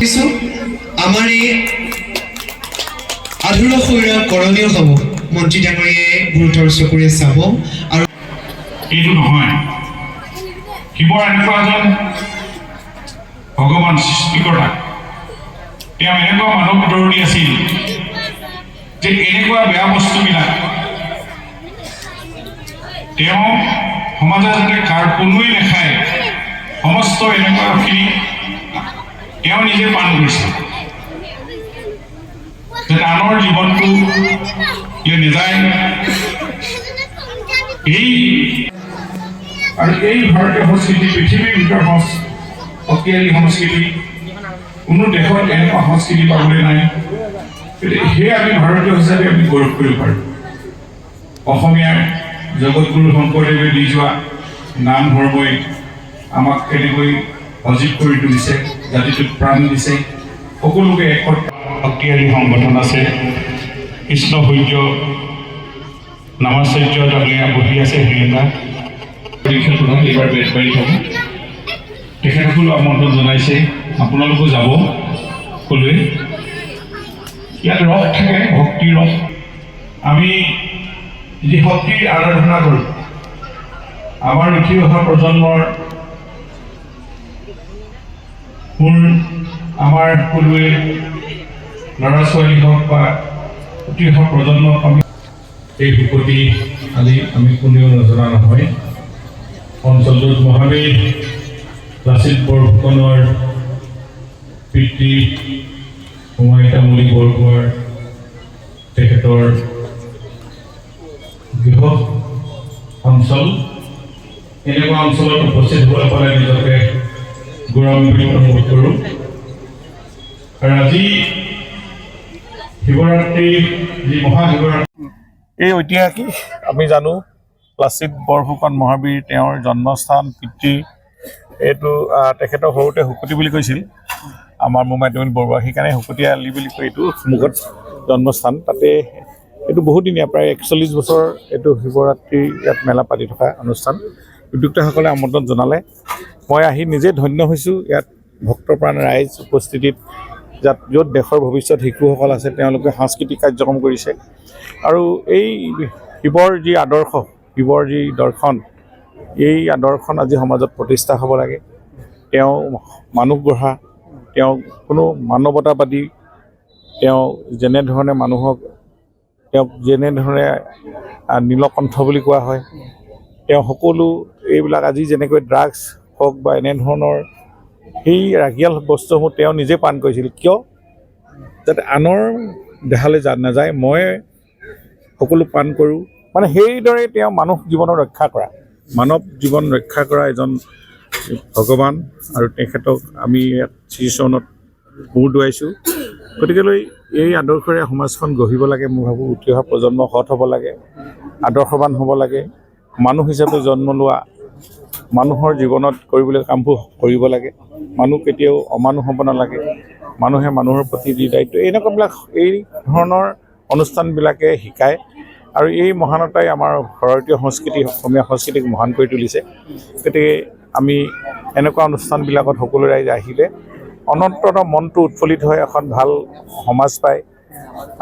কিছু আমাৰ এই আধৰুৱা শৰীৰৰ কৰণীয় হ'ব মন্ত্ৰী ডাঙৰীয়াই গুৰুতৰ চকুৰে চাব। আৰু এইটো নহয়, শিৱৰ এনেকুৱা এজন ভগৱান সৃষ্টিকৰ্তা, তেওঁ এনেকুৱা মানৱ দৰদী আছিল যে এনেকুৱা বেয়া বস্তুবিলাক তেওঁ সমাজে যাতে কোনোৱে নাখায়, সমস্ত এনেকুৱাখিনি তেওঁ নিজে পান কৰিছে, যাতে আনৰ জীৱনটো নাযায়। আৰু এই ভাৰতীয় সংস্কৃতি পৃথিৱীৰ ভিতৰত শক্তিশালী সংস্কৃতি, কোনো দেশত এনেকুৱা সংস্কৃতি পাবলৈ নাই। সেয়ে আমি ভাৰতীয় হিচাপে আমি গৌৰৱ কৰিব পাৰোঁ। অসমীয়াৰ জগতগুৰু শংকৰদেৱে দি যোৱা নাম ধৰ্মই আমাক কেনেকৈ সজীৱ কৰি তুলিছে, জাতিটোক প্ৰাণ দিছে। সকলোকে একত শক্তিশালী সংগঠন আছে। কৃষ্ণ সূৰ্য নামাচাৰ্য ডাঙৰীয়া বহি আছে হেৰিন্দা এইবাৰ বেটবাৰী থাকোঁ, তেখেতসকলেও আমন্ত্ৰণ জনাইছে, আপোনালোকো যাব সকলোৱে। ইয়াত ৰস থাকে, ভক্তিৰ ৰস। আমি যি শক্তিৰ আৰাধনা কৰোঁ, আমাৰ উঠি অহা প্ৰজন্মৰ আমাৰ সকলোৱে ল'ৰা ছোৱালী হওক বা উঠি অহা প্ৰজন্মক আমি এই শুকতি আজি আমি কোনেও নজনা নহয়। অঞ্চলটোত মহাবীৰ লাচিত বৰফুকনৰ পিতৃ উমাইতামুলি বৰগোহাঁইৰ তেখেতৰ গৃহ অঞ্চল, এনেকুৱা অঞ্চলত উপস্থিত হ'বলৈ পালে নিজকে গৌৰৱান্বিত অনুভৱ কৰোঁ। আৰু আজি শিৱৰাত্ৰি, যি মহাশিৱৰাত্ৰি, এই ঐতিহাসিক আমি জানো লাচিত বৰফুকন মহাবীৰ, তেওঁৰ জন্মস্থান, পিতৃ, এইটো তেখেতৰ সৰুতে শুকতি বুলি কৈছিল আমাৰ মোমাইতামুলি বৰগোহাঁই, সেইকাৰণে শুকতি আলি বুলি কয় এইটো মুখত জন্মস্থান। তাতে এইটো বহুদিনীয়া, প্ৰায় 41 বছৰ এইটো শিৱৰাত্ৰিৰ ইয়াত মেলা পাতি থকা অনুষ্ঠান। উদ্যোক্তাসকলে আমন্ত্ৰণ জনালে, মই আহি নিজে ধন্য হৈছোঁ। ইয়াত ভক্তপ্ৰাণ ৰাইজ উপস্থিতিত, য'ত দেশৰ ভৱিষ্যত শিশুসকল আছে, তেওঁলোকে সাংস্কৃতিক কাৰ্যক্ৰম কৰিছে। আৰু এই শিৱৰ যি আদৰ্শ, শিৱৰ যি দৰ্শন, এই আদৰ্শন আজি সমাজত প্ৰতিষ্ঠা হ'ব লাগে। তেওঁ মানুহ গঢ়া, তেওঁ কোনো মানৱতাবাদী, তেওঁ যেনেধৰণে মানুহক, তেওঁক যেনেধৰণে নীলকণ্ঠ বুলি কোৱা হয়, তেওঁ সকলো এইবিলাক আজি যেনেকৈ ড্ৰাগছ হওক বা এনেধৰণৰ সেই ৰাগিয়াল বস্তুসমূহ তেওঁ নিজে পান কৰিছিল, কিয় যাতে আনৰ দেহালৈ নাযায়, মই সকলো পান কৰোঁ। মানে সেইদৰে তেওঁ মানুহ জীৱনৰ ৰক্ষা কৰা, মানৱ জীৱন ৰক্ষা কৰা এজন ভগৱান। আৰু তেখেতক আমি ইয়াত শ্ৰীচৰণত মূৰ দুৱাইছোঁ। গতিকেলৈ এই আদৰ্শৰে সমাজখন গঢ়িব লাগে। মই ভাবোঁ উঠি অহা প্ৰজন্ম সৎ হ'ব লাগে, আদৰ্শৱান হ'ব লাগে, মানুহ হিচাপে জন্ম লোৱা, মানুহৰ জীৱনত কৰিবলৈ কামবোৰ কৰিব লাগে। মানুহ কেতিয়াও অমানুহ হ'ব নালাগে, মানুহে মানুহৰ প্ৰতি যি দায়িত্ব, এনেকুৱাবিলাক এই ধৰণৰ অনুষ্ঠানবিলাকে শিকায়। আৰু এই মহানতাই আমাৰ ভাৰতীয় সংস্কৃতি, অসমীয়া সংস্কৃতিক মহান কৰি তুলিছে। গতিকে আমি এনেকুৱা অনুষ্ঠানবিলাকত সকলো ৰাইজ আহিলে অনন্তত মনটো উৎফুল্লিত হৈ এখন ভাল সমাজ পায়,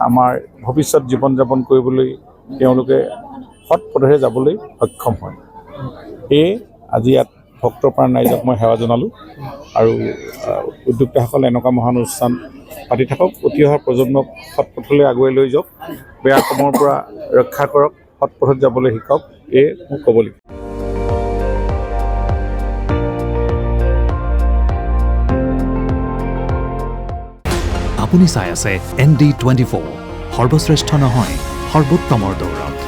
আমাৰ ভৱিষ্যত জীৱন যাপন কৰিবলৈ তেওঁলোকে সৎ পথেৰে যাবলৈ সক্ষম হয়। সেয়ে আজি ইয়াত ভক্তপ্ৰাণ ৰাইজক মই সেৱা জনালোঁ। আৰু উদ্যোক্তাসকলে এনেকুৱা মহান অনুষ্ঠান পাতি থাকক, উঠি অহা প্ৰজন্মক সৎ পথলৈ আগুৱাই লৈ যাওক, বেয়া কামৰ পৰা ৰক্ষা কৰক, সৎ পথত যাবলৈ শিকাওক, এয়ে মোক ক'ব লাগিব। আপুনি চাই আছে ND24, সৰ্বশ্ৰেষ্ঠ নহয়, সৰ্বোত্তমৰ দৌৰত।